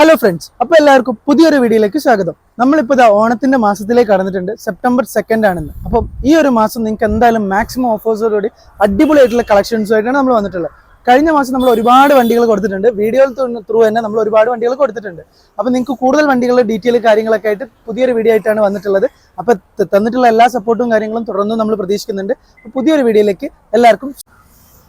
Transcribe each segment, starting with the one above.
Hello friends, അപ്പോൾ എല്ലാവർക്കും പുതിയൊരു വീഡിയോയിലേക്ക് സ്വാഗതം. നമ്മളിപ്പോൾ ഓണത്തിന്റെ മാസത്തിലേക്ക് കടന്നിട്ടുണ്ട്. സെപ്റ്റംബർ 2 ആണെന്ന്. അപ്പം ഈ ഒരു മാസം നിങ്ങൾക്ക് എന്തായാലും മാക്സിമം ഓഫേഴ്സോടുകൂടി അടിപൊളിയായിട്ടുള്ള കളക്ഷൻസുമായിട്ടാണ് നമ്മൾ വന്നിട്ടുള്ളത്. കഴിഞ്ഞ മാസം നമ്മൾ ഒരുപാട് വണ്ടികൾ കൊടുത്തിട്ടുണ്ട്. വീഡിയോ ത്രൂ തന്നെ നമ്മൾ ഒരുപാട് വണ്ടികൾ കൊടുത്തിട്ടുണ്ട്. അപ്പോൾ നിങ്ങൾക്ക് കൂടുതൽ വണ്ടികളുടെ ഡീറ്റെയിൽ കാര്യങ്ങളൊക്കെ ആയിട്ട് പുതിയൊരു വീഡിയോ ആയിട്ടാണ് വന്നിട്ടുള്ളത്. അപ്പോൾ തന്നിട്ടുള്ള എല്ലാ സപ്പോർട്ടും കാര്യങ്ങളും തുടർന്നും നമ്മൾ പ്രതീക്ഷിക്കുന്നുണ്ട്. പുതിയൊരു വീഡിയോയിലേക്ക് എല്ലാവർക്കും.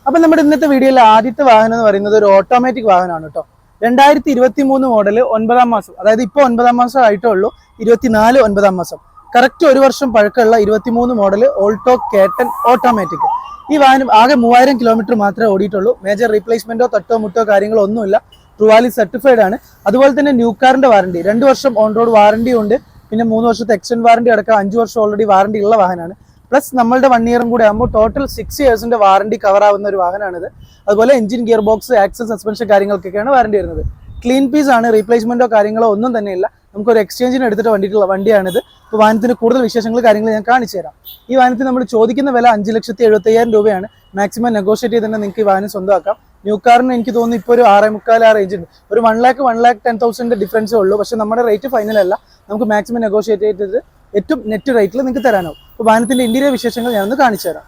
അപ്പം നമ്മുടെ ഇന്നത്തെ വീഡിയോയിൽ ആദ്യത്തെ വാഹനം എന്ന് പറയുന്നത് ഒരു ഓട്ടോമാറ്റിക് വാഹനമാണ് കേട്ടോ. 2023 മോഡല് 9ാം മാസം, അതായത് ഇപ്പോൾ 9ാം മാസം ആയിട്ടേ ഉള്ളൂ. 24 9ാം മാസം, കറക്റ്റ് ഒരു വർഷം പഴക്കമുള്ള 23 മോഡല് ഓൾട്ടോ കേട്ടൻ ഓട്ടോമാറ്റിക്. ഈ വാഹനം ആകെ 3000 കിലോമീറ്റർ മാത്രമേ ഓടിയിട്ടുള്ളൂ. മേജർ റീപ്ലേസ്മെന്റോ തട്ടോ മുട്ടോ കാര്യങ്ങളോ ഒന്നുമില്ല. ട്രൂവാലി സർട്ടിഫൈഡ് ആണ്. അതുപോലെ തന്നെ ന്യൂ കാറിന്റെ വാറണ്ടി 2 വർഷം ഓൺ റോഡ് വാറണ്ടി ഉണ്ട്. പിന്നെ 3 വർഷത്തെ എക്സ്റ്റൻഡ് വാറണ്ടി അടക്കം 5 വർഷം ഓൾറെഡി വാറണ്ടി ഉള്ള വാഹനമാണ്. പ്ലസ് നമ്മളുടെ 1 ഇയറും കൂടി ആകുമ്പോൾ ടോട്ടൽ 6 ഇയേഴ്സിന്റെ വാറണ്ടി കവർ ആവുന്ന ഒരു വാഹനമാണിത്. അതുപോലെ engine, gear box, axle, suspension കാര്യങ്ങൾക്കൊക്കെയാണ് വാറണ്ടി വരുന്നത്. ക്ലീൻ പീസ് ആണ്, റീപ്ലേസ്മെന്റോ കാര്യങ്ങളോ ഒന്നും തന്നെയില്ല. നമുക്കൊരു എക്സ്ചേഞ്ചിന് എടുത്തിട്ട് വണ്ടിയാണിത്. ഇപ്പോൾ വാഹനത്തിന് കൂടുതൽ വിശേഷങ്ങൾ കാര്യങ്ങൾ ഞാൻ കാണിച്ചു തരാം. ഈ വാഹനത്തിന് നമ്മൾ ചോദിക്കുന്ന വില 5,75,000 രൂപയാണ്. മാക്സിമം നെഗോഷിയേറ്റ് ചെയ്ത് തന്നെ നിങ്ങൾക്ക് ഈ വാഹനം സ്വന്തമാക്കാം. ന്യൂ കാറിന് എനിക്ക് തോന്നുന്നു ഇപ്പോൾ ഒരു 6.25 റേഞ്ച് ഉണ്ട്. ഒരു 1,10,000 ഡിഫറൻസേ ഉള്ളൂ. പക്ഷേ നമ്മുടെ റേറ്റ് ഫൈനൽ അല്ല. നമുക്ക് മാക്സിമം നെഗോഷിയേറ്റ് ചെയ്തിട്ട് ഏറ്റവും നെറ്റ് റേറ്റിൽ നിങ്ങൾക്ക് തരാനാവും. അപ്പോൾ വാഹനത്തിന്റെ ഇന്റീരിയർ വിശേഷങ്ങൾ ഞാനൊന്ന് കാണിച്ചു തരാം.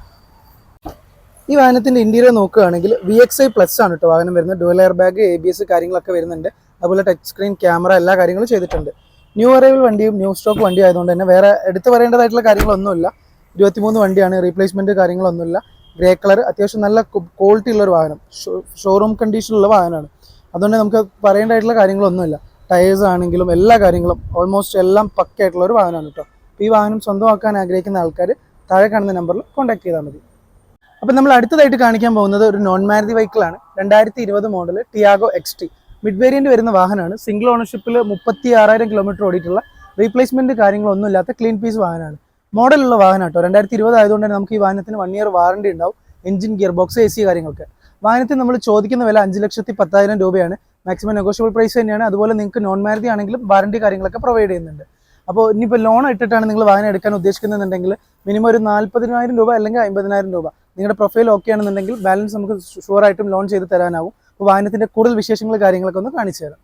ഈ വാഹനത്തിന്റെ ഇന്റീരിയർ നോക്കുകയാണെങ്കിൽ VXI പ്ലസ് ആണ് കേട്ടോ വാഹനം വരുന്നത്. ഡുവൽ എയർ ബാഗ്, ABS കാര്യങ്ങളൊക്കെ വരുന്നുണ്ട്. അതുപോലെ ടച്ച് സ്ക്രീൻ, ക്യാമറ എല്ലാ കാര്യങ്ങളും ചെയ്തിട്ടുണ്ട്. ന്യൂ അറൈവൽ വണ്ടിയും ന്യൂ സ്റ്റോക്ക് വണ്ടി ആയതുകൊണ്ട് തന്നെ വേറെ എടുത്തു പറയേണ്ടതായിട്ടുള്ള കാര്യങ്ങളൊന്നുമില്ല. 23 വണ്ടിയാണ്, റീപ്ലേസ്മെന്റ് കാര്യങ്ങളൊന്നുമില്ല. ഗ്രേ കളർ, അത്യാവശ്യം നല്ല ക്വാളിറ്റി ഉള്ള ഒരു വാഹനം, ഷോറൂം കണ്ടീഷനുള്ള വാഹനമാണ്. അതുകൊണ്ട് നമുക്ക് പറയേണ്ടതായിട്ടുള്ള കാര്യങ്ങളൊന്നുമില്ല. ടയേഴ്സ് ആണെങ്കിലും എല്ലാ കാര്യങ്ങളും ഓൾമോസ്റ്റ് എല്ലാം പക്കയായിട്ടുള്ള ഒരു വാഹനമാണ് കേട്ടോ. അപ്പോൾ ഈ വാഹനം സ്വന്തമാക്കാൻ ആഗ്രഹിക്കുന്ന ആൾക്കാർ താഴെ കാണുന്ന നമ്പറിൽ കോൺടാക്ട് ചെയ്താൽ മതി. അപ്പം നമ്മൾ അടുത്തതായിട്ട് കാണിക്കാൻ പോകുന്നത് ഒരു നോൺ മാരുതി വെഹിക്കിളാണ്. 2020 model Tiago XT mid variant വരുന്ന വാഹനമാണ്. സിംഗിൾ ഓണർഷിപ്പിൽ 36,000 കിലോമീറ്റർ ഓടിയിട്ടുള്ള റീപ്ലേസ്മെന്റ് കാര്യങ്ങളൊന്നും ഇല്ലാത്ത ക്ലീൻ പീസ് വാഹനമാണ്. മോഡലുള്ള വാഹനം കേട്ടോ. 2020 ആയതുകൊണ്ട് തന്നെ നമുക്ക് ഈ വാഹനത്തിന് 1 ഇയർ വാറണ്ടി ഉണ്ടാവും. എഞ്ചിൻ, ഗിയർ ബോക്സ്, AC കാര്യങ്ങളൊക്കെ. വാഹനത്തിന് നമ്മൾ ചോദിക്കുന്ന വില 5,10,000 രൂപയാണ്. മാക്സിമം നെഗോഷ്യബിൾ പ്രൈസ് തന്നെയാണ്. അതുപോലെ നിങ്ങൾക്ക് നോൺ മാരുതി ആണെങ്കിലും വാറണ്ടി കാര്യങ്ങളൊക്കെ പ്രൊവൈഡ് ചെയ്യുന്നുണ്ട്. അപ്പോൾ ഇനിയിപ്പോൾ ലോൺ ഇട്ടിട്ടാണ് നിങ്ങൾ വാഹനം എടുക്കാൻ ഉദ്ദേശിക്കുന്നുണ്ടെങ്കിൽ മിനിമം ഒരു 40,000 രൂപ അല്ലെങ്കിൽ 50,000 രൂപ നിങ്ങളുടെ പ്രൊഫൈൽ ഓക്കെ ആണെന്നുണ്ടെങ്കിൽ ബാലൻസ് നമുക്ക് ഷുവറായിട്ടും ലോൺ ചെയ്ത് തരാനാവും. അപ്പോൾ വാഹനത്തിന്റെ കൂടുതൽ വിശേഷങ്ങൾ കാര്യങ്ങളൊക്കെ ഒന്ന് കാണിച്ചു തരാം.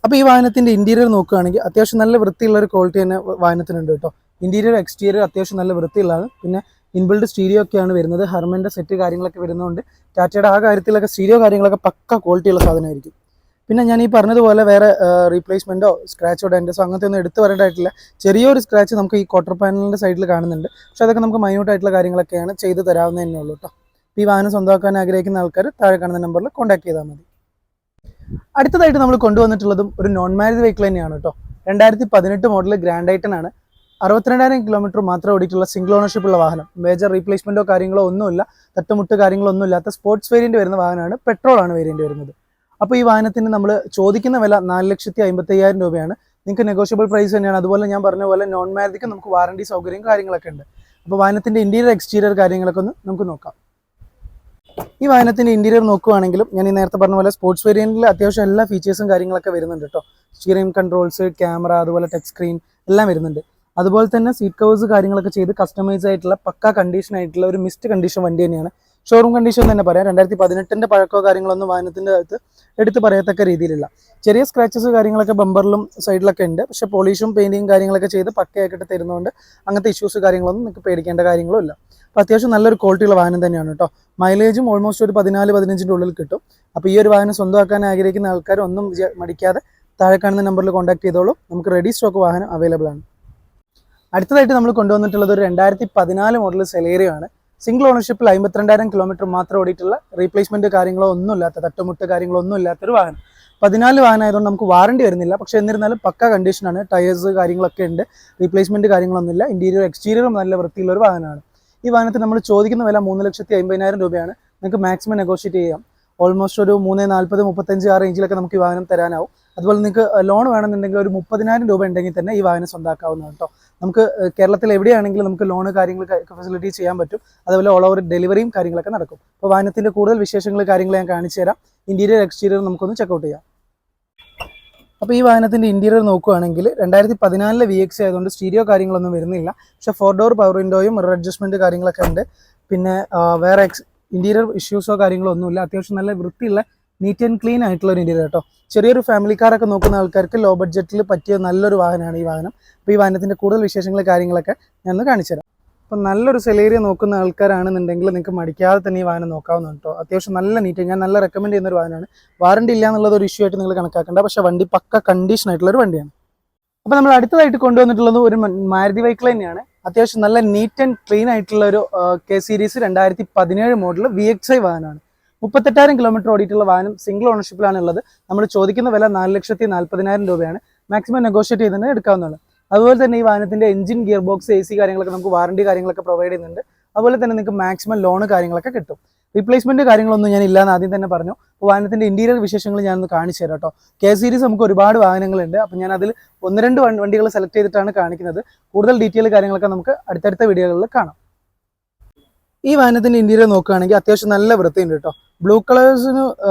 അപ്പോൾ ഈ വാഹനത്തിന്റെ ഇന്റീരിയർ നോക്കുകയാണെങ്കിൽ അത്യാവശ്യം നല്ല വൃത്തിയുള്ള ഒരു ക്വാളിറ്റി തന്നെ വാഹനത്തിനുണ്ട് കേട്ടോ. ഇന്റീരിയർ, എക്സ്റ്റീരിയർ അത്യാവശ്യം നല്ല വൃത്തിയുള്ളതാണ്. പിന്നെ ഇൻബിൽഡ് സ്റ്റീരിയോ ഒക്കെയാണ് വരുന്നത്. ഹെർമന്റെ സെറ്റ് കാര്യങ്ങളൊക്കെ വരുന്നതുകൊണ്ട് ടാറ്റയുടെ ആ കാര്യത്തിലൊക്കെ സ്റ്റീരിയോ കാര്യങ്ങളൊക്കെ പക്ക ക്വാളിറ്റിയുള്ള സാധനമായിരിക്കും. പിന്നെ ഞാൻ ഈ പറഞ്ഞതുപോലെ വേറെ റീപ്ലേസ്മെന്റോ സ്ക്രാച്ചോ ഡെന്റസോ അങ്ങനത്തെ ഒന്നും എടുത്തു വരേണ്ടതായിട്ടില്ല. ചെറിയൊരു സ്ക്രാച്ച് നമുക്ക് ഈ ക്വാർട്ടർ പാനലിന്റെ സൈഡിൽ കാണുന്നുണ്ട്. പക്ഷെ അതൊക്കെ നമുക്ക് മൈന്യൂട്ടായിട്ടുള്ള കാര്യങ്ങളൊക്കെയാണ് ചെയ്ത് തരാവുന്നതന്നെ ഉള്ളൂ കേട്ടോ. ഈ വാഹനം സ്വന്തമാക്കാൻ ആഗ്രഹിക്കുന്ന ആൾക്കാർ താഴെ കാണുന്ന നമ്പറിൽ കോൺടാക്ട് ചെയ്താൽ മതി. അടുത്തതായിട്ട് നമ്മൾ കൊണ്ടുവന്നിട്ടുള്ളതും ഒരു നോൺ മാരുതി വെഹിക്കിൾ തന്നെയാണ് കേട്ടോ. 2018 മോഡൽ ഗ്രാൻഡ് ഐറ്റൻ ആണ്. 62,000 കിലോമീറ്റർ മാത്രം ഓടിയിട്ടുള്ള സിംഗിൾ ഓണർഷിപ്പ് ഉള്ള വാഹനം. മേജർ റീപ്ലേസ്മെന്റോ കാര്യങ്ങളോ ഒന്നുമില്ല. തട്ടുമുട്ട് കാര്യങ്ങളോ ഒന്നും ഇല്ലാത്ത സ്പോർട്സ് വേരിയന്റ് വരുന്ന വാഹനമാണ്. പെട്രോൾ ആണ് വേരിയന്റ് വരുന്നത്. അപ്പോൾ ഈ വാഹനത്തിന് നമ്മൾ ചോദിക്കുന്ന വില 4,55,000 രൂപയാണ്. നിങ്ങൾക്ക് നെഗോഷ്യബിൾ പ്രൈസ് തന്നെയാണ്. അതുപോലെ ഞാൻ പറഞ്ഞ പോലെ നോൺ മാരുതിക്ക് നമുക്ക് വാറണ്ടി സൗകര്യം കാര്യങ്ങളൊക്കെ ഉണ്ട്. അപ്പോൾ വാഹനത്തിന്റെ ഇന്റീരിയർ, എക്സ്റ്റീരിയർ കാര്യങ്ങളൊക്കെ ഒന്ന് നമുക്ക് നോക്കാം. ഈ വാഹനത്തിന്റെ ഇന്റീരിയർ നോക്കുകയാണെങ്കിലും ഞാൻ ഈ നേരത്തെ പറഞ്ഞ പോലെ സ്പോർട്സ് വേരിയന്റിൽ അത്യാവശ്യം എല്ലാ ഫീച്ചേഴ്സും കാര്യങ്ങളൊക്കെ വരുന്നുണ്ട് കേട്ടോ. സ്റ്റിയറിംഗ് കൺട്രോൾസ്, ക്യാമറ, അതുപോലെ ടച്ച് സ്ക്രീൻ എല്ലാം വരുന്നുണ്ട്. അതുപോലെ തന്നെ സീറ്റ് കവേഴ്സ് കാര്യങ്ങളൊക്കെ ചെയ്ത് കസ്റ്റമൈസ് ആയിട്ടുള്ള പക്ക കണ്ടീഷൻ ആയിട്ടുള്ള ഒരു മിസ്റ്റ് കണ്ടീഷൻ വണ്ടി തന്നെയാണ്. ഷോറൂം കണ്ടീഷൻ തന്നെ പറയാം. 2018 പഴക്കോ കാര്യങ്ങളൊന്നും വാഹനത്തിന്റെ അകത്ത് എടുത്ത് പറയത്തക്ക രീതിയിലുള്ള ചെറിയ സ്ക്രാച്ചസ് കാര്യങ്ങളൊക്കെ ബമ്പറിലും സൈഡിലൊക്കെ ഉണ്ട്. പക്ഷെ പോളിഷും പെയിന്റിങ് കാര്യങ്ങളൊക്കെ ചെയ്ത് പക്കയാക്കിയിട്ട് തരുന്നതുകൊണ്ട് അങ്ങനത്തെ ഇഷ്യൂസ് കാര്യങ്ങളൊന്നും നിങ്ങൾക്ക് പേടിക്കേണ്ട കാര്യങ്ങളും ഇല്ല. അപ്പോൾ അത്യാവശ്യം നല്ലൊരു ക്വാളിറ്റിയുള്ള വാഹനം തന്നെയാണ് കേട്ടോ. മൈലേജും ഓൾമോസ്റ്റ് ഒരു 14-15 ഉള്ളിൽ കിട്ടും. അപ്പോൾ ഈ ഒരു വാഹനം സ്വന്തമാക്കാൻ ആഗ്രഹിക്കുന്ന ആൾക്കാർ ഒന്നും മടിക്കാതെ താഴെ കാണുന്ന നമ്പറിൽ കോൺടാക്ട് ചെയ്തോളൂ. നമുക്ക് റെഡി സ്റ്റോക്ക് വാഹനം അവൈലബിൾ ആണ്. അടുത്തതായിട്ട് നമ്മൾ കൊണ്ടുവന്നിട്ടുള്ളത് ഒരു 2014 മോഡൽ സെലേറിയോ ആണ്. സിംഗിൾ ഓണർഷിപ്പിൽ 52,000 കിലോമീറ്റർ മാത്രം ഓടിയിട്ടുള്ള റീപ്ലേസ്മെന്റ് കാര്യങ്ങളോ ഒന്നുമില്ലാത്ത, തട്ടുമുട്ട് കാര്യങ്ങളോ ഒന്നും ഇല്ലാത്തൊരു വാഹനം. 14 വാഹനം ആയതുകൊണ്ട് നമുക്ക് വാറണ്ടി വരുന്നില്ല. പക്ഷെ എന്നിരുന്നാലും പക്ക കണ്ടീഷനാണ്. ടയേഴ്സ് കാര്യങ്ങളൊക്കെ ഉണ്ട്. റീപ്ലേസ്മെന്റ് കാര്യങ്ങളൊന്നുമില്ല. ഇന്റീരിയർ, എക്സ്റ്റീരിയറും നല്ല വൃത്തിയുള്ള ഒരു വാഹനമാണ്. ഈ വാഹനത്തിന് നമ്മൾ ചോദിക്കുന്ന വില 3,50,000 രൂപയാണ്. നിങ്ങൾക്ക് മാക്സിമം നെഗോഷിയേറ്റ് ചെയ്യാം. ഓൾമോസ്റ്റ് ഒരു 3,40, 35 ആ റേഞ്ചിലൊക്കെ നമുക്ക് ഈ വാഹനം തരാനാവും. അതുപോലെ നിങ്ങൾക്ക് ലോൺ വേണമെന്നുണ്ടെങ്കിൽ ഒരു 30,000 രൂപ ഉണ്ടെങ്കിൽ തന്നെ ഈ വാഹനം സ്വന്തമാക്കാവുന്നതാണ് കേട്ടോ. നമുക്ക് കേരളത്തിൽ എവിടെയാണെങ്കിലും നമുക്ക് ലോണ് കാര്യങ്ങളൊക്കെ ഫെസിലിറ്റി ചെയ്യാൻ പറ്റും. അതുപോലെ ഓൾ ഓവർ ഡെലിവറിയും കാര്യങ്ങളൊക്കെ നടക്കും. അപ്പോൾ വാഹനത്തിന്റെ കൂടുതൽ വിശേഷങ്ങൾ കാര്യങ്ങൾ ഞാൻ കാണിച്ചു തരാം. ഇന്റീരിയർ, എക്സ്റ്റീരിയർ നമുക്കൊന്ന് ചെക്കൗട്ട് ചെയ്യാം. അപ്പോൾ ഈ വാഹനത്തിന്റെ ഇന്റീരിയർ നോക്കുകയാണെങ്കിൽ 2014 VXI ആയതുകൊണ്ട് സ്റ്റീരിയോ കാര്യങ്ങളൊന്നും വരുന്നില്ല. പക്ഷേ 4 ഡോർ പവർ വിൻഡോയും മിറർ അഡ്ജസ്റ്റ്മെന്റ് കാര്യങ്ങളൊക്കെ ഉണ്ട്. പിന്നെ വേറെ ഇന്റീരിയർ ഇഷ്യൂസോ കാര്യങ്ങളോ ഒന്നുമില്ല. അത്യാവശ്യം നല്ല വൃത്തിയുള്ള നീറ്റ് ആൻഡ് ക്ലീൻ ആയിട്ടുള്ള ഒരു ഇൻറ്റീരിയർ കേട്ടോ. ചെറിയൊരു ഫാമിലി കാറൊക്കെ നോക്കുന്ന ആൾക്കാർക്ക് ലോ ബഡ്ജറ്റിൽ പറ്റിയ നല്ലൊരു വാഹനമാണ് ഈ വാഹനം. അപ്പോൾ ഈ വാഹനത്തിൻ്റെ കൂടുതൽ വിശേഷങ്ങൾ കാര്യങ്ങളൊക്കെ ഞാനൊന്ന് കാണിച്ചു തരാം. അപ്പോൾ നല്ലൊരു സെലേരിയ നോക്കുന്ന ആൾക്കാരാണെന്നുണ്ടെങ്കിൽ നിങ്ങൾക്ക് മടിക്കാതെ തന്നെ ഈ വാഹനം നോക്കാവുന്നതാണ് കേട്ടോ. അത്യാവശ്യം നല്ല നീറ്റ്, ഞാൻ നല്ല റെക്കമെൻഡ് ചെയ്യുന്ന ഒരു വാഹനമാണ്. വാറണ്ടി ഇല്ല എന്നുള്ളത് ഒരു ഇഷ്യൂ ആയിട്ട് നിങ്ങൾ കണക്കാക്കേണ്ട, പക്ഷേ വണ്ടി പക്ക കണ്ടീഷൻ ആയിട്ടുള്ള ഒരു വണ്ടിയാണ്. അപ്പോൾ നമ്മൾ അടുത്തതായിട്ട് കൊണ്ടുവന്നിട്ടുള്ളത് ഒരു മാരുതി വെഹിക്കിൾ തന്നെയാണ്. അത്യാവശ്യം നല്ല നീറ്റ് ആൻഡ് ക്ലീൻ ആയിട്ടുള്ള ഒരു കെ സീരീസ് 2017 മോഡൽ VXi വാഹനമാണ്. 38,000 കിലോമീറ്റർ ഓടിയിട്ടുള്ള വാഹനം സിംഗിൾ ഓണർഷിപ്പിലാണ് ഉള്ളത്. നമ്മൾ ചോദിക്കുന്ന വില 4,40,000 രൂപയാണ്. മാക്സിമം നെഗോഷിയേറ്റ് ചെയ്ത് തന്നെ എടുക്കാവുന്നതാണ്. അതുപോലെ തന്നെ ഈ വാഹനത്തിന്റെ എഞ്ചിൻ, ഗിയർ ബോക്സ്, AC കാര്യങ്ങളൊക്കെ നമുക്ക് വാറണ്ടി കാര്യങ്ങളൊക്കെ പ്രൊവൈഡ് ചെയ്യുന്നുണ്ട്. അതുപോലെ തന്നെ നിങ്ങൾക്ക് മാക്സിമം ലോൺ കാര്യങ്ങളൊക്കെ കിട്ടും. റീപ്ലേസ്മെന്റ് കാര്യങ്ങളൊന്നും ഞാൻ ഇല്ലാന്ന് ആദ്യം തന്നെ പറഞ്ഞു. വാഹനത്തിന്റെ ഇന്റീരിയർ വിശേഷങ്ങൾ ഞാനൊന്ന് കാണിച്ചു തരാം കേട്ടോ. കെ സീരീസ് നമുക്ക് ഒരുപാട് വാഹനങ്ങളുണ്ട്. അപ്പം ഞാൻ അതിൽ 1-2 വണ്ടികൾ സെലക്ട് ചെയ്തിട്ടാണ് കാണിക്കുന്നത്. കൂടുതൽ ഡീറ്റെയിൽ കാര്യങ്ങളൊക്കെ നമുക്ക് അടുത്തടുത്ത വീഡിയോകളിൽ കാണാം. ഈ വാഹനത്തിന്റെ ഇന്റീരിയർ നോക്കുകയാണെങ്കിൽ അത്യാവശ്യം നല്ല വൃത്തിയുണ്ട് കേട്ടോ. ബ്ലൂ കളേഴ്സിന്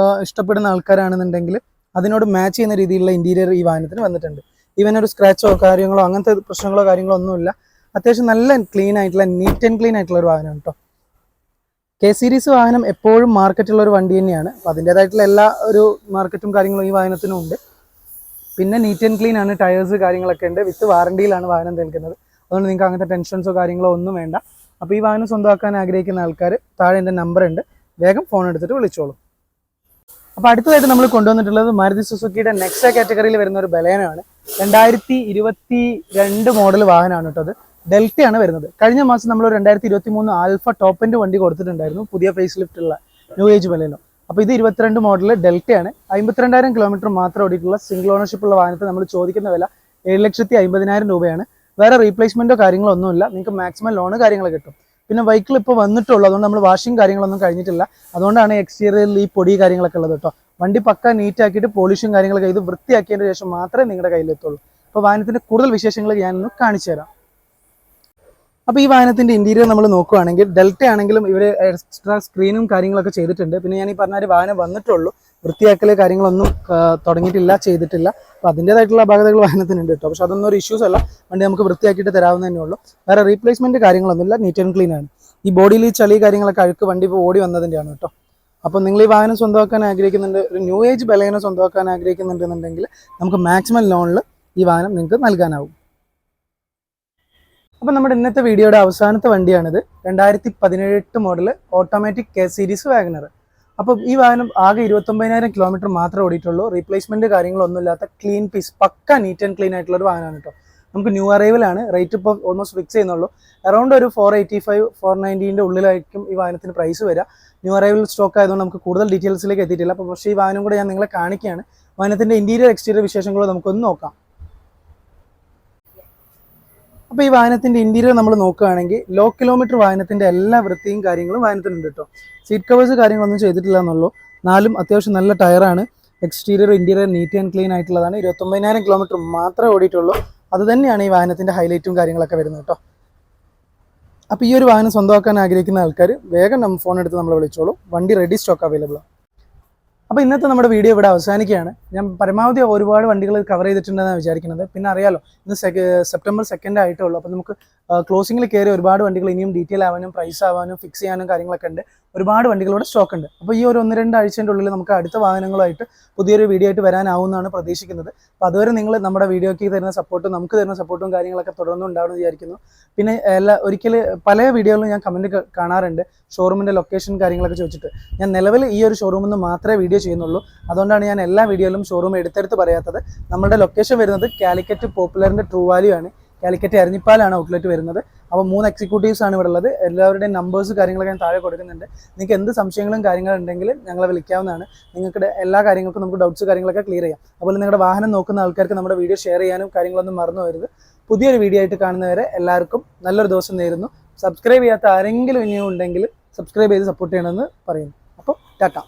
ഇഷ്ടപ്പെടുന്ന ആൾക്കാരാണെന്നുണ്ടെങ്കിൽ അതിനോട് മാച്ച് ചെയ്യുന്ന രീതിയിലുള്ള ഇന്റീരിയർ ഈ വാഹനത്തിന് വന്നിട്ടുണ്ട്. ഈവൻ ഒരു സ്ക്രാച്ചോ കാര്യങ്ങളോ അങ്ങനത്തെ പ്രശ്നങ്ങളോ കാര്യങ്ങളോ ഒന്നുമില്ല. അത്യാവശ്യം നല്ല ക്ലീൻ ആയിട്ടുള്ള നീറ്റ് ആൻഡ് ക്ലീൻ ആയിട്ടുള്ള ഒരു വാഹനമാണ് കേട്ടോ. കെ സീരീസ് വാഹനം എപ്പോഴും മാർക്കറ്റുള്ള ഒരു വണ്ടി തന്നെയാണ്. അപ്പോൾ അതിൻ്റേതായിട്ടുള്ള എല്ലാ ഒരു മാർക്കറ്റും കാര്യങ്ങളും ഈ വാഹനത്തിനും ഉണ്ട്. പിന്നെ നീറ്റ് ആൻഡ് ക്ലീൻ ആണ്, ടയേഴ്സ് കാര്യങ്ങളൊക്കെ ഉണ്ട്. വിത്ത് വാറണ്ടിയിലാണ് വാഹനം നിൽക്കുന്നത്. അതുകൊണ്ട് നിങ്ങൾക്ക് അങ്ങനത്തെ ടെൻഷൻസോ കാര്യങ്ങളോ ഒന്നും വേണ്ട. അപ്പോൾ ഈ വാഹനം സ്വന്തമാക്കാൻ ആഗ്രഹിക്കുന്ന ആൾക്കാർ താഴെ എൻ്റെ നമ്പർ ഉണ്ട്, വേഗം ഫോൺ എടുത്തിട്ട് വിളിച്ചോളൂ. അപ്പോൾ അടുത്തതായിട്ട് നമ്മൾ കൊണ്ടുവന്നിട്ടുള്ളത് മാരുതി സുസുക്കിയുടെ നെക്സ കാറ്റഗറിയിൽ വരുന്ന ഒരു ബലേനോയാണ്. 2022 മോഡൽ വാഹനമാണ് കേട്ടോ. അത് ഡെൽറ്റയാണ് വരുന്നത്. കഴിഞ്ഞ മാസം നമ്മൾ 2023 ആൽഫ ടോപ്പ് എൻഡ് വണ്ടി കൊടുത്തിട്ടുണ്ടായിരുന്നു, പുതിയ ഫേസ് ലിഫ്റ്റ് ഉള്ള ന്യൂ ഏജ് ബലേനോ. അപ്പോൾ ഇത് 22 മോഡൽ ഡെൽറ്റയാണ്. 52,000 കിലോമീറ്റർ മാത്രം ഓടിയിട്ടുള്ള സിംഗിൾ ഓണർഷിപ്പ് ഉള്ള വാഹനത്തിൽ നമ്മൾ ചോദിക്കുന്ന വില 7,50,000 രൂപയാണ്. വേറെ റീപ്ലേസ്മെന്റോ കാര്യങ്ങളോ ഒന്നുമില്ല. നിങ്ങൾക്ക് മാക്സിമം ലോണ് കാര്യങ്ങൾ കിട്ടും. പിന്നെ വെഹിക്കിൾ ഇപ്പോൾ വന്നിട്ടുള്ളൂ, അതുകൊണ്ട് നമ്മൾ വാഷിംഗ് കാര്യങ്ങളൊന്നും കഴിഞ്ഞിട്ടില്ല. അതുകൊണ്ടാണ് എക്സ്റ്റീരിയറിൽ ഈ പൊടി കാര്യങ്ങളൊക്കെ ഉള്ളത് കേട്ടോ. വണ്ടി പക്ക നീറ്റ് ആക്കിയിട്ട് പോളിഷും കാര്യങ്ങളൊക്കെ ചെയ്ത് വൃത്തിയാക്കിയതിന് ശേഷം മാത്രമേ നിങ്ങളുടെ കയ്യിലെത്തുള്ളൂ. അപ്പോൾ വാഹനത്തിന്റെ കൂടുതൽ വിശേഷങ്ങൾ ഞാനൊന്ന് കാണിച്ചു തരാം. അപ്പോൾ ഈ വാഹനത്തിന്റെ ഇന്റീരിയർ നമ്മൾ നോക്കുകയാണെങ്കിൽ ഡെൽറ്റ ആണെങ്കിലും ഇവർ എക്സ്ട്രാ സ്ക്രീനും കാര്യങ്ങളൊക്കെ ചെയ്തിട്ടുണ്ട്. പിന്നെ ഞാൻ ഈ പറഞ്ഞ വാഹനം വന്നിട്ടുള്ളൂ, വൃത്തിയാക്കൽ കാര്യങ്ങളൊന്നും തുടങ്ങിയിട്ടില്ല, ചെയ്തിട്ടില്ല. അപ്പോൾ അതിൻ്റേതായിട്ടുള്ള അപാകതകൾ വാഹനത്തിനുണ്ട് കേട്ടോ. പക്ഷെ അതൊന്നും ഒരു ഇഷ്യൂസ് അല്ല, വണ്ടി നമുക്ക് വൃത്തിയാക്കിയിട്ട് തരാവുന്ന തന്നെ ഉള്ളൂ. വേറെ റീപ്ലേസ്മെന്റ് കാര്യങ്ങളൊന്നുമില്ല, നീറ്റ് ആൻഡ് ക്ലീൻ ആണ്. ഈ ബോഡിയിൽ ഈ ചളി കാര്യങ്ങളൊക്കെ അഴുക്ക് വണ്ടി ഇപ്പോൾ ഓടി വന്നതിൻ്റെയാണ് കേട്ടോ. അപ്പോൾ നിങ്ങൾ ഈ വാഹനം സ്വന്തമാക്കാൻ ആഗ്രഹിക്കുന്നുണ്ട്, ഒരു ന്യൂ ഏജ് ബലേനോ സ്വന്തമാക്കാൻ ആഗ്രഹിക്കുന്നുണ്ടെന്നുണ്ടെങ്കിൽ നമുക്ക് മാക്സിമം ലോണിൽ ഈ വാഹനം നിങ്ങൾക്ക് നൽകാനാവും. അപ്പോൾ നമ്മുടെ ഇന്നത്തെ വീഡിയോയുടെ അവസാനത്തെ വണ്ടിയാണിത്. 2018 model automatic K series WagonR. അപ്പോൾ ഈ വാഹനം ആകെ 29,000 കിലോമീറ്റർ മാത്രമേ ഓടിയിട്ടുള്ളൂ. റീപ്ലേസ്മെന്റ് കാര്യങ്ങളൊന്നും ഇല്ലാത്ത ക്ലീൻ പീസ്, പക്ക നീറ്റ് ആൻഡ് ക്ലീൻ ആയിട്ടുള്ള ഒരു വാഹനമാണ് കേട്ടോ. നമുക്ക് ന്യൂ അറൈവലാണ്. റേറ്റ് ഇപ്പോൾ ഓൾമോസ്റ്റ് ഫിക്സ് ചെയ്യുന്നുള്ളൂ. അറൗണ്ട് ഒരു 485, 490 ഉള്ളിലായിരിക്കും ഈ വാഹനത്തിന് പ്രൈസ് വരിക. ന്യൂ അറൈവൽ സ്റ്റോക്ക് ആയതുകൊണ്ട് നമുക്ക് കൂടുതൽ ഡീറ്റെയിൽസിലേക്ക് എത്തിയിട്ടില്ല. അപ്പോൾ പക്ഷേ ഈ വാഹനം കൂടെ ഞാൻ നിങ്ങളെ കാണിക്കുകയാണ്. വാഹനത്തിന്റെ ഇന്റീരിയർ എക്സ്റ്റീരിയർ വിശേഷങ്ങളോ നമുക്കൊന്ന് നോക്കാം. അപ്പോൾ ഈ വാഹനത്തിന്റെ ഇന്റീരിയർ നമ്മൾ നോക്കുകയാണെങ്കിൽ ലോ കിലോമീറ്റർ വാഹനത്തിന്റെ എല്ലാ വൃത്തിയും കാര്യങ്ങളും വാഹനത്തിനുണ്ട് കേട്ടോ. സീറ്റ് കവേഴ്സ് കാര്യങ്ങളൊന്നും ചെയ്തിട്ടില്ല എന്നുള്ളൂ. നാലും അത്യാവശ്യം നല്ല ടയറാണ്. Exterior interior neat and clean ആയിട്ടുള്ളതാണ്. 29,000 കിലോമീറ്റർ മാത്രമേ ഓടിയിട്ടുള്ളൂ. അത് തന്നെയാണ് ഈ വാഹനത്തിന്റെ ഹൈലൈറ്റും കാര്യങ്ങളൊക്കെ വരുന്നത് കേട്ടോ. അപ്പോൾ ഈ ഒരു വാഹനം സ്വന്തമാക്കാൻ ആഗ്രഹിക്കുന്ന ആൾക്കാർ വേഗം ഫോൺ എടുത്ത് നമ്മളെ വിളിച്ചോളൂ. വണ്ടി റെഡി സ്റ്റോക്ക് അവൈലബിൾ ആണ്. അപ്പോൾ ഇന്നത്തെ നമ്മുടെ വീഡിയോ ഇവിടെ അവസാനിക്കുകയാണ്. ഞാൻ പരമാവധി ഒരുപാട് വണ്ടികൾ കവർ ചെയ്തിട്ടുണ്ടെന്നാണ് വിചാരിക്കുന്നത്. പിന്നെ അറിയാലോ, ഇന്ന് സെപ്റ്റംബർ 2 ആയിട്ടേ ഉള്ളൂ. അപ്പോൾ നമുക്ക് ക്ലോസിംഗിൽ കയറി ഒരുപാട് വണ്ടികൾ ഇനിയും ഡീറ്റെയിൽ ആവാനും പ്രൈസ് ആവാനും ഫിക്സ് ചെയ്യാനും കാര്യങ്ങളൊക്കെ ഉണ്ട്. ഒരുപാട് വണ്ടികളുടെ സ്റ്റോക്ക് ഉണ്ട്. അപ്പോൾ ഈ ഒരു 1-2 ആഴ്ചൻ്റെ ഉള്ളിൽ നമുക്ക് അടുത്ത വാഹനങ്ങളുമായിട്ട് പുതിയൊരു വീഡിയോ ആയിട്ട് വരാനാവുമെന്നാണ് പ്രതീക്ഷിക്കുന്നത്. അപ്പോൾ അതുവരെ നിങ്ങൾ നമ്മുടെ വീഡിയോയ്ക്ക് തരുന്ന സപ്പോർട്ടും നമുക്ക് തരുന്ന സപ്പോർട്ടും കാര്യങ്ങളൊക്കെ തുടർന്നും ഉണ്ടാവുമെന്ന് വിചാരിക്കുന്നു. പിന്നെ ഒരിക്കൽ പല വീഡിയോകളിലും ഞാൻ കമൻറ്റ് കാണാറുണ്ട് ഷോറൂമിൻ്റെ ലൊക്കേഷൻ കാര്യങ്ങളൊക്കെ ചോദിച്ചിട്ട്. ഞാൻ നിലവിൽ ഈ ഒരു ഷോറൂമിൽ നിന്ന് മാത്രമേ വീഡിയോ ചെയ്യുന്നുള്ളൂ. അതുകൊണ്ടാണ് ഞാൻ എല്ലാ വീഡിയോയിലും ഷോറൂം എടുത്തെടുത്ത് പറയാത്തത്. നമ്മുടെ ലൊക്കേഷൻ വരുന്നത് കാലിക്കറ്റ് പോപ്പുലറിൻ്റെ ട്രൂ വാല്യൂ ആണ്. കാലിക്കറ്റ് എരഞ്ഞിപ്പാലാണ് ഔട്ട്ലെറ്റ് വരുന്നത്. അപ്പോൾ 3 എക്സിക്യൂട്ടീവ്സ് ആണ് ഇവിടെ ഉള്ളത്. എല്ലാവരുടെയും നമ്പേഴ്സ് കാര്യങ്ങളൊക്കെ ഞാൻ താഴെ കൊടുക്കുന്നുണ്ട്. നിങ്ങൾക്ക് എന്ത് സംശയങ്ങളും കാര്യങ്ങളുണ്ടെങ്കിൽ ഞങ്ങളെ വിളിക്കാവുന്നതാണ്. നിങ്ങൾക്ക് എല്ലാ കാര്യങ്ങൾക്കും നമുക്ക് ഡൗട്ട്സ് കാര്യങ്ങളൊക്കെ ക്ലിയർ ചെയ്യാം. അതുപോലെ നിങ്ങളുടെ വാഹനം നോക്കുന്ന ആൾക്കാർക്ക് നമ്മുടെ വീഡിയോ ഷെയർ ചെയ്യാനും കാര്യങ്ങളൊന്നും മറന്നു വരുത്. പുതിയൊരു വീഡിയോ ആയിട്ട് കാണുന്നവരെ എല്ലാവർക്കും നല്ലൊരു ദിവസം നേരുന്നു. സബ്സ്ക്രൈബ് ചെയ്യാത്ത ആരെങ്കിലും ഇനിയും ഉണ്ടെങ്കിൽ സബ്സ്ക്രൈബ് ചെയ്ത് സപ്പോർട്ട് ചെയ്യണമെന്ന് പറയുന്നു. അപ്പോൾ ടാറ്റ.